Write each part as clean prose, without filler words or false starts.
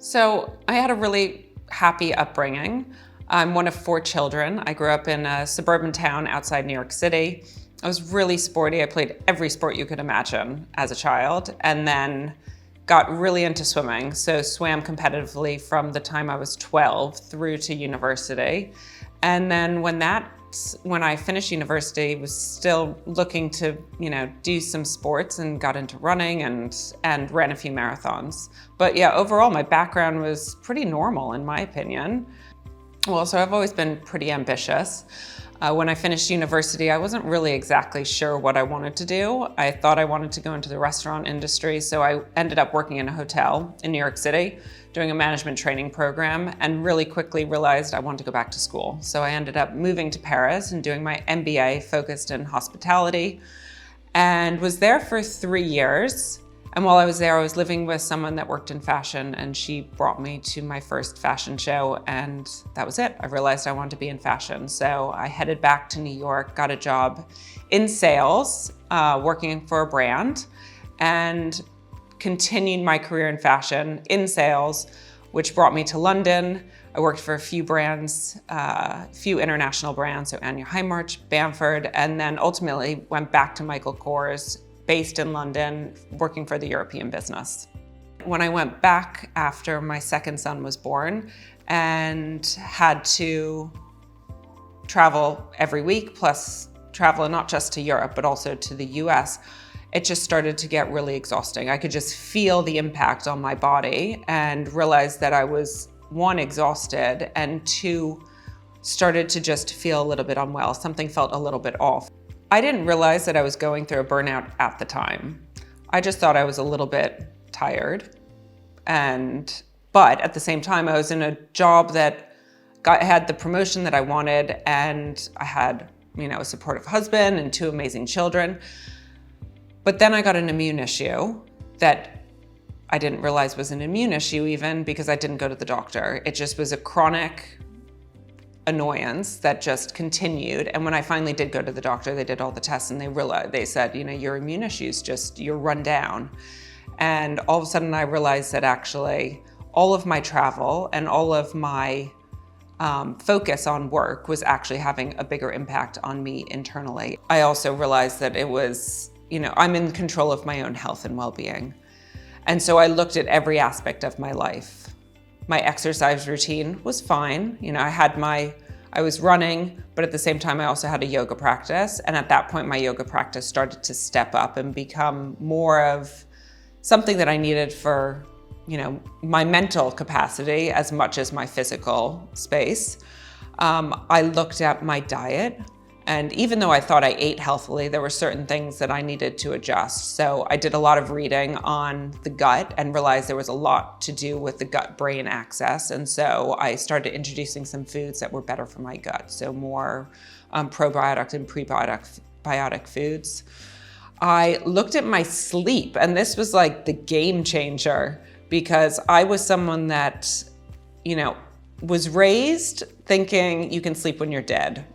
So I had a really happy upbringing. I'm one of 4 children. I grew up in a suburban town outside New York City. I was really sporty. I played every sport you could imagine as a child, and then got really into swimming. So swam competitively from the time I was 12 through to university. And then when I finished university, was still looking to, do some sports and got into running and ran a few marathons. But yeah, overall, my background was pretty normal in my opinion. Well, so I've always been pretty ambitious. When I finished university, I wasn't really exactly sure what I wanted to do. I thought I wanted to go into the restaurant industry, so I ended up working in a hotel in New York City, doing a management training program, and really quickly realized I wanted to go back to school. So I ended up moving to Paris and doing my MBA focused in hospitality, and was there for 3 years. And while I was there, I was living with someone that worked in fashion, and she brought me to my first fashion show, and that was it. I realized I wanted to be in fashion. So I headed back to New York, got a job in sales, working for a brand, and continued my career in fashion in sales, which brought me to London. I worked for a few brands, a few international brands, so Anya Heimarch, Bamford, and then ultimately went back to Michael Kors, based in London, working for the European business. When I went back after my second son was born and had to travel every week, plus travel not just to Europe, but also to the US, it just started to get really exhausting. I could just feel the impact on my body and realized that I was, 1, exhausted, and 2, started to just feel a little bit unwell. Something felt a little bit off. I didn't realize that I was going through a burnout at the time. I just thought I was a little bit tired. But at the same time, I was in a job that had the promotion that I wanted, and I had, a supportive husband and 2 amazing children. But then I got an immune issue that I didn't realize was an immune issue even because I didn't go to the doctor. It just was a chronic annoyance that just continued. And when I finally did go to the doctor, they did all the tests and they said, your immune issues, you're run down. And all of a sudden I realized that actually all of my travel and all of my focus on work was actually having a bigger impact on me internally. I also realized that it was, I'm in control of my own health and well-being. And so I looked at every aspect of my life. My exercise routine was fine. I was running, but at the same time, I also had a yoga practice. And at that point, my yoga practice started to step up and become more of something that I needed for, my mental capacity as much as my physical space. I looked at my diet. And even though I thought I ate healthily, there were certain things that I needed to adjust. So I did a lot of reading on the gut and realized there was a lot to do with the gut-brain axis. And so I started introducing some foods that were better for my gut. So more probiotic and prebiotic foods. I looked at my sleep, and this was like the game changer because I was someone that, was raised thinking you can sleep when you're dead.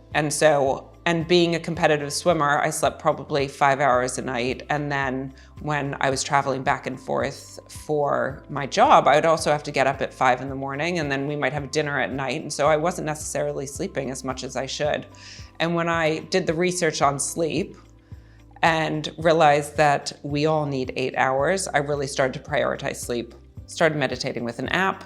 And being a competitive swimmer, I slept probably 5 hours a night. And then when I was traveling back and forth for my job, I would also have to get up at 5 in the morning, and then we might have dinner at night. And so I wasn't necessarily sleeping as much as I should. And when I did the research on sleep and realized that we all need 8 hours, I really started to prioritize sleep. Started meditating with an app.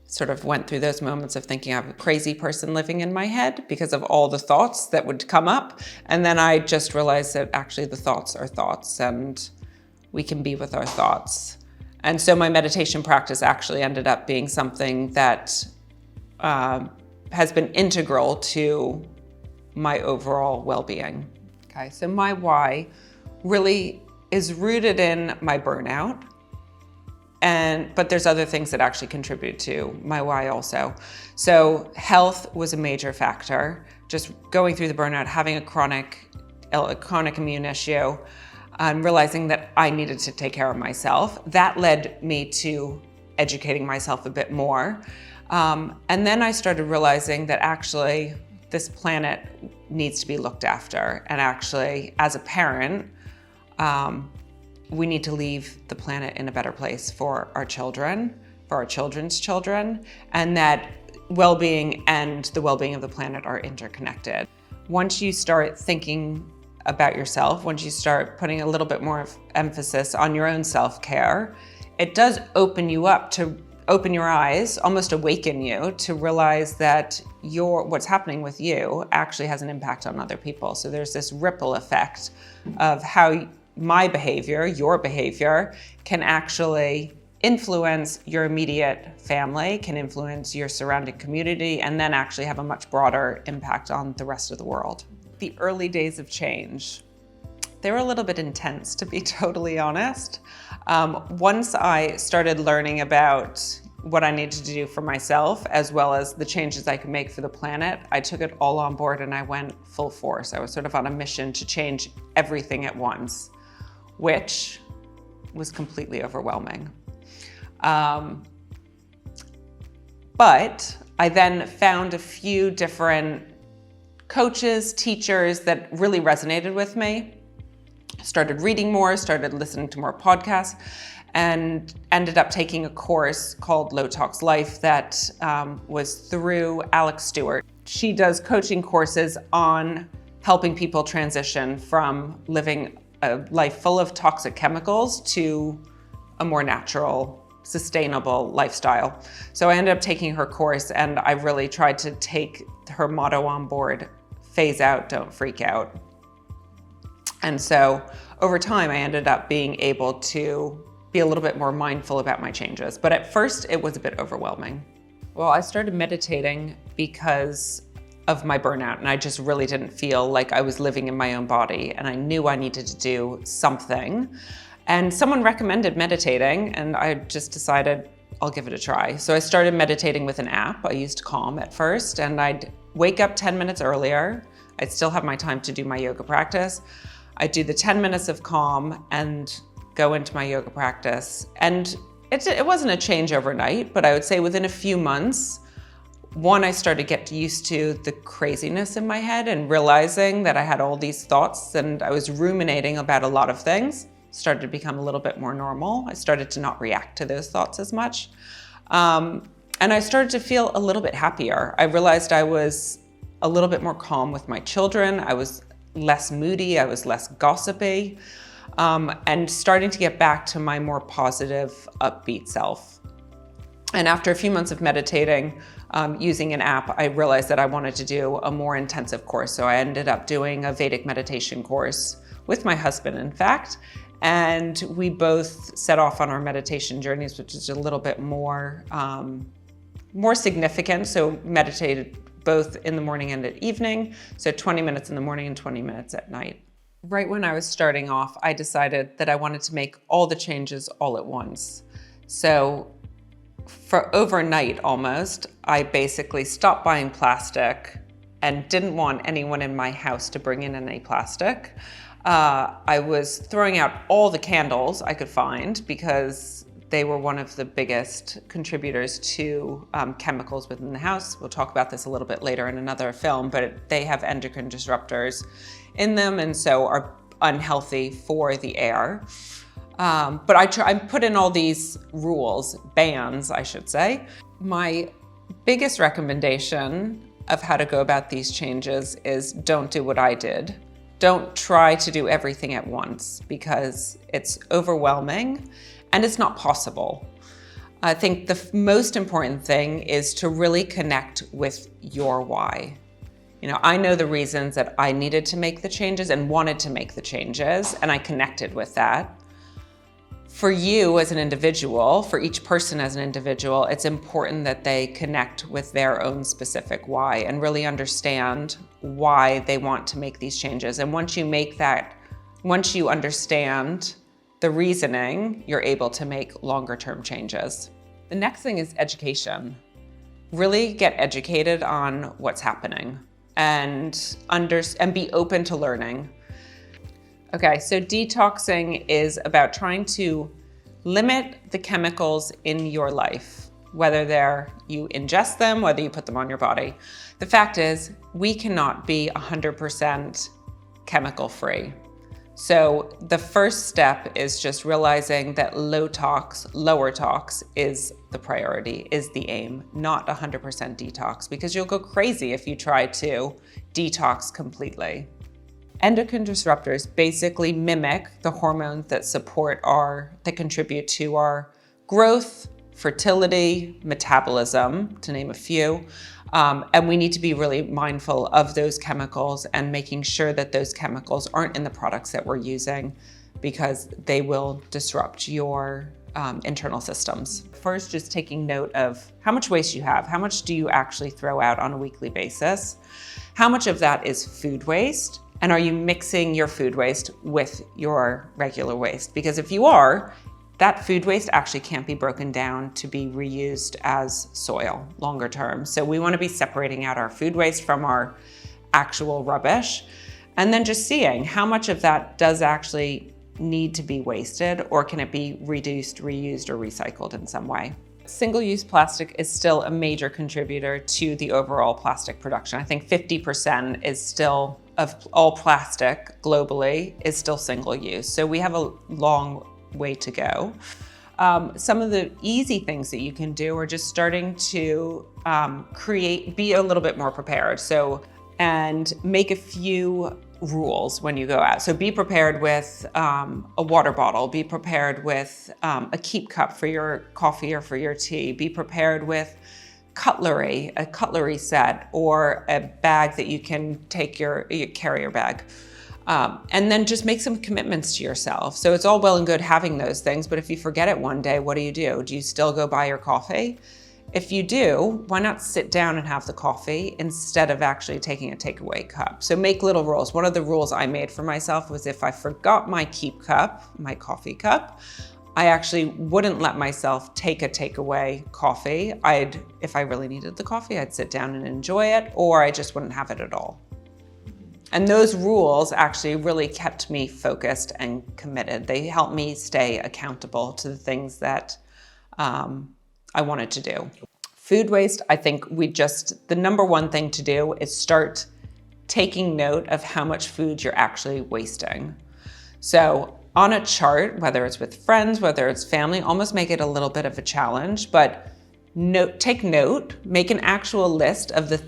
Sort of went through those moments of thinking I'm a crazy person living in my head because of all the thoughts that would come up. And then I just realized that actually the thoughts are thoughts and we can be with our thoughts. And so my meditation practice actually ended up being something that has been integral to my overall well-being. Okay, so my why really is rooted in my burnout. But there's other things that actually contribute to my why also. So health was a major factor. Just going through the burnout, having a chronic immune issue, realizing that I needed to take care of myself. That led me to educating myself a bit more. And then I started realizing that actually this planet needs to be looked after. And actually, as a parent, we need to leave the planet in a better place for our children. for our children's children, and that well-being and the well-being of the planet are interconnected. Once you start thinking about yourself, once you start putting a little bit more emphasis on your own self-care, it does open you up to open your eyes, almost awaken you to realize that what's happening with you actually has an impact on other people. So there's this ripple effect of how my behavior, your behavior, can actually influence your immediate family, can influence your surrounding community, and then actually have a much broader impact on the rest of the world. The early days of change, they were a little bit intense, to be totally honest. Once I started learning about what I needed to do for myself, as well as the changes I could make for the planet, I took it all on board and I went full force. I was sort of on a mission to change everything at once, which was completely overwhelming. But I then found a few different coaches, teachers that really resonated with me. Started reading more, started listening to more podcasts, and ended up taking a course called Low Tox Life that was through Alex Stewart. She does coaching courses on helping people transition from living a life full of toxic chemicals to a more natural, sustainable lifestyle. So I ended up taking her course, and I really tried to take her motto on board: phase out, don't freak out. And so over time, I ended up being able to be a little bit more mindful about my changes. But at first, it was a bit overwhelming. Well, I started meditating because of my burnout, and I just really didn't feel like I was living in my own body, and I knew I needed to do something. And someone recommended meditating, and I just decided I'll give it a try. So I started meditating with an app. I used Calm at first, and I'd wake up 10 minutes earlier. I'd still have my time to do my yoga practice. I'd do the 10 minutes of Calm and go into my yoga practice. And it wasn't a change overnight, but I would say within a few months, one, I started to get used to the craziness in my head and realizing that I had all these thoughts and I was ruminating about a lot of things. Started to become a little bit more normal. I started to not react to those thoughts as much. And I started to feel a little bit happier. I realized I was a little bit more calm with my children. I was less moody. I was less gossipy. And starting to get back to my more positive, upbeat self. And after a few months of meditating, using an app, I realized that I wanted to do a more intensive course. So I ended up doing a Vedic meditation course with my husband, in fact. And we both set off on our meditation journeys, which is a little bit more significant. So meditated both in the morning and at evening. So 20 minutes in the morning and 20 minutes at night. Right when I was starting off, I decided that I wanted to make all the changes all at once. So for overnight almost, I basically stopped buying plastic and didn't want anyone in my house to bring in any plastic. I was throwing out all the candles I could find because they were one of the biggest contributors to chemicals within the house. We'll talk about this a little bit later in another film, but they have endocrine disruptors in them and so are unhealthy for the air. But I put in all these rules, bans, I should say. My biggest recommendation of how to go about these changes is don't do what I did. Don't try to do everything at once because it's overwhelming and it's not possible. I think the most important thing is to really connect with your why. You know, I know the reasons that I needed to make the changes and wanted to make the changes, and I connected with that. For you as an individual, for each person as an individual, it's important that they connect with their own specific why and really understand why they want to make these changes. And once you understand the reasoning, you're able to make longer term changes. The next thing is education. Really get educated on what's happening and be open to learning. Okay, so detoxing is about trying to limit the chemicals in your life, whether you ingest them, whether you put them on your body. The fact is, we cannot be 100% chemical free. So the first step is just realizing that low tox, lower tox is the priority, is the aim, not 100% detox, because you'll go crazy if you try to detox completely. Endocrine disruptors basically mimic the hormones that that contribute to our growth, fertility, metabolism, to name a few. And we need to be really mindful of those chemicals and making sure that those chemicals aren't in the products that we're using, because they will disrupt your internal systems. First, just taking note of how much waste you have. How much do you actually throw out on a weekly basis? How much of that is food waste? And are you mixing your food waste with your regular waste? Because if you are, that food waste actually can't be broken down to be reused as soil longer term. So we want to be separating out our food waste from our actual rubbish, and then just seeing how much of that does actually need to be wasted, or can it be reduced, reused, or recycled in some way. Single-use plastic is still a major contributor to the overall plastic production. I think 50% is still, of all plastic globally, is still single-use. So we have a long way to go. Some of the easy things that you can do are just starting to be a little bit more prepared. And make a few rules when you go out. So be prepared with a water bottle, be prepared with a keep cup for your coffee or for your tea, be prepared with cutlery, a cutlery set, or a bag that you can take your carrier bag. And then just make some commitments to yourself. So it's all well and good having those things, but if you forget it one day, what do? Do you still go buy your coffee? If you do, why not sit down and have the coffee instead of actually taking a takeaway cup? So make little rules. One of the rules I made for myself was if I forgot my keep cup, my coffee cup, I actually wouldn't let myself take a takeaway coffee. If I really needed the coffee, I'd sit down and enjoy it, or I just wouldn't have it at all. And those rules actually really kept me focused and committed. They helped me stay accountable to the things that I wanted to do. Food waste, I think the number one thing to do is start taking note of how much food you're actually wasting. So on a chart, whether it's with friends, whether it's family, almost make it a little bit of a challenge, but take note, make an actual list of the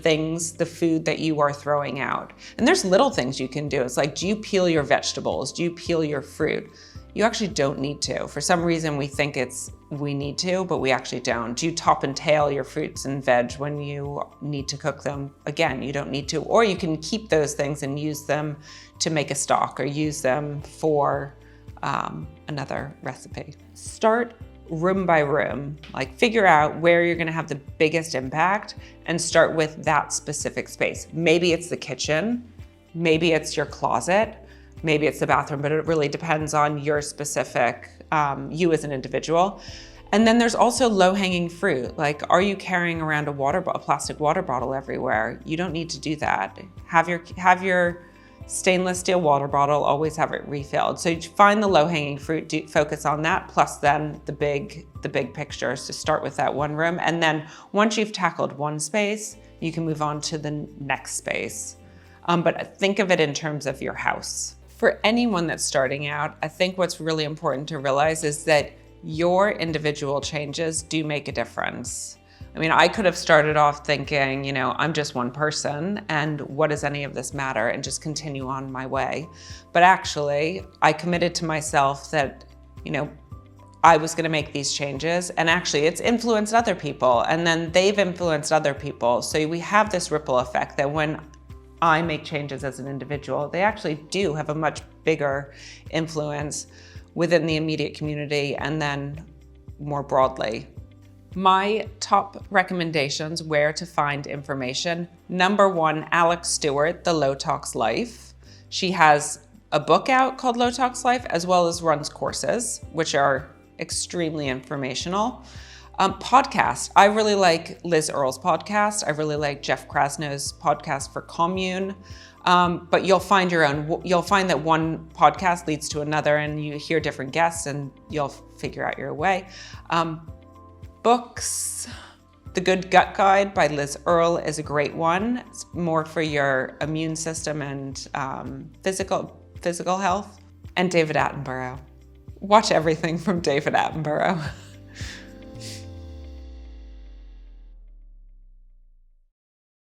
food that you are throwing out. And there's little things you can do. It's like, do you peel your vegetables? Do you peel your fruit? You actually don't need to. For some reason, we think we need to, but we actually don't. Do you top and tail your fruits and veg when you need to cook them? Again, you don't need to. Or you can keep those things and use them to make a stock, or use them for another recipe. Start room by room, like figure out where you're gonna have the biggest impact and start with that specific space. Maybe it's the kitchen, maybe it's your closet, maybe it's the bathroom, but it really depends on your specific, you as an individual. And then there's also low-hanging fruit. Like, are you carrying around a plastic water bottle everywhere? You don't need to do that. Have your stainless steel water bottle, always have it refilled. So you find the low-hanging fruit, focus on that, plus then the big picture. So start with that one room. And then once you've tackled one space, you can move on to the next space. But think of it in terms of your house. For anyone that's starting out, I think what's really important to realize is that your individual changes do make a difference. I mean, I could have started off thinking, I'm just one person and what does any of this matter, and just continue on my way. But actually, I committed to myself that, I was gonna make these changes, and actually it's influenced other people, and then they've influenced other people. So we have this ripple effect that when I make changes as an individual, they actually do have a much bigger influence within the immediate community and then more broadly. My top recommendations where to find information. Number one, Alex Stewart, The Low Tox Life. She has a book out called Low Tox Life, as well as runs courses, which are extremely informational. Podcast. I really like Liz Earle's podcast. I really like Jeff Krasno's podcast for Commune. But you'll find that one podcast leads to another, and you hear different guests and you'll figure out your way. Books, The Good Gut Guide by Liz Earle is a great one. It's more for your immune system and physical health. and David Attenborough. Watch everything from David Attenborough.